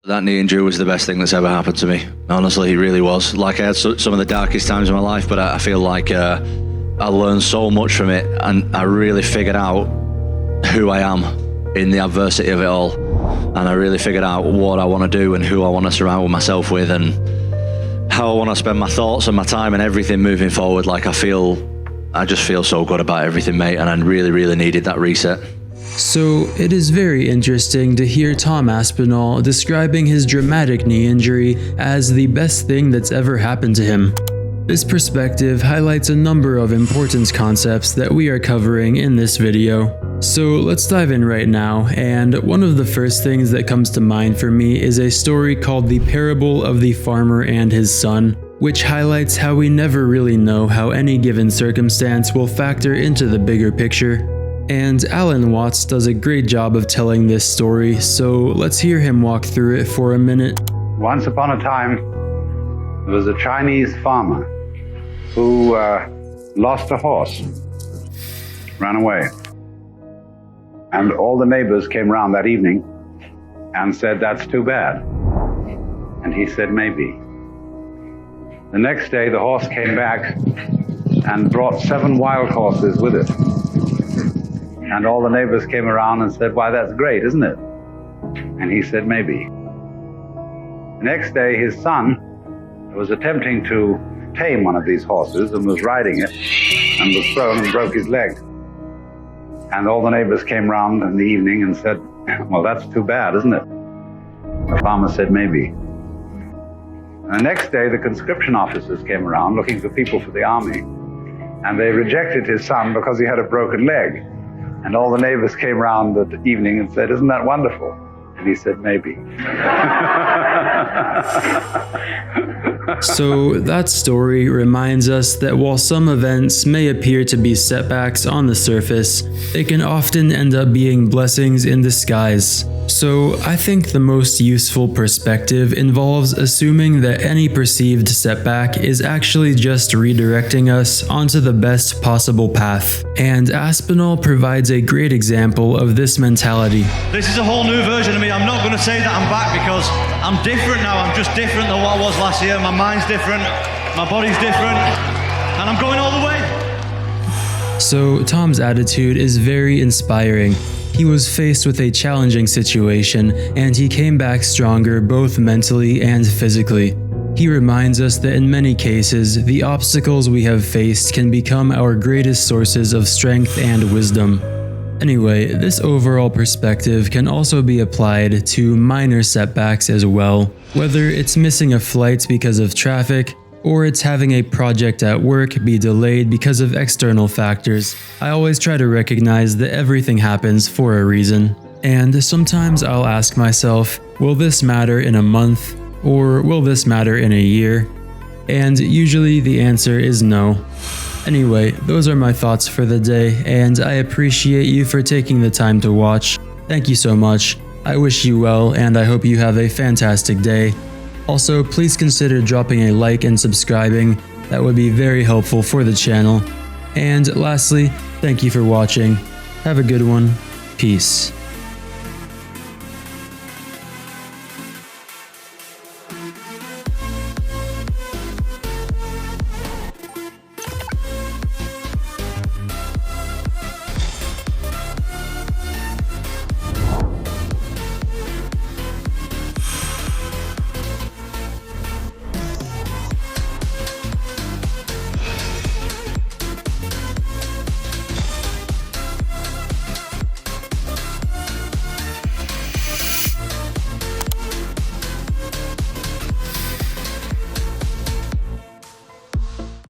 That knee injury was the best thing that's ever happened to me. Honestly, it really was. Like, I had some of the darkest times of my life, but I feel like I learned so much from it, and I really figured out who I am in the adversity of it all. And I really figured out what I want to do and who I want to surround myself with and how I want to spend my thoughts and my time and everything moving forward. Like, I just feel so good about everything, mate, and I really, really needed that reset. So it is very interesting to hear Tom Aspinall describing his dramatic knee injury as the best thing that's ever happened to him. This perspective highlights a number of important concepts that we are covering in this video. So let's dive in right now, and one of the first things that comes to mind for me is a story called The Parable of the Farmer and His Son, which highlights how we never really know how any given circumstance will factor into the bigger picture. And Alan Watts does a great job of telling this story, so let's hear him walk through it for a minute. Once upon a time, there was a Chinese farmer who lost a horse, ran away. And all the neighbors came round that evening and said, "That's too bad." And he said, "Maybe." The next day, the horse came back and brought 7 wild horses with it. And all the neighbors came around and said, "Why, that's great, isn't it?" And he said, "Maybe." The next day, his son was attempting to tame one of these horses and was riding it and was thrown and broke his leg. And all the neighbors came round in the evening and said, "Well, that's too bad, isn't it?" The farmer said, "Maybe." And the next day, the conscription officers came around looking for people for the army. And they rejected his son because he had a broken leg. And all the neighbors came round that evening and said, "Isn't that wonderful?" And he said, "Maybe." So that story reminds us that while some events may appear to be setbacks on the surface, they can often end up being blessings in disguise. So I think the most useful perspective involves assuming that any perceived setback is actually just redirecting us onto the best possible path. And Aspinall provides a great example of this mentality. This is a whole new version of me. I'm not going to say that I'm back because I'm different now. I'm just different than what I was last year. My mind's different, my body's different, and I'm going all the way. So Tom's attitude is very inspiring. He was faced with a challenging situation, and he came back stronger both mentally and physically. He reminds us that in many cases, the obstacles we have faced can become our greatest sources of strength and wisdom. Anyway, this overall perspective can also be applied to minor setbacks as well, whether it's missing a flight because of traffic, or it's having a project at work be delayed because of external factors. I always try to recognize that everything happens for a reason. And sometimes I'll ask myself, will this matter in a month? Or will this matter in a year? And usually the answer is no. Anyway, those are my thoughts for the day, and I appreciate you for taking the time to watch. Thank you so much. I wish you well, and I hope you have a fantastic day. Also, please consider dropping a like and subscribing. That would be very helpful for the channel. And lastly, thank you for watching. Have a good one. Peace.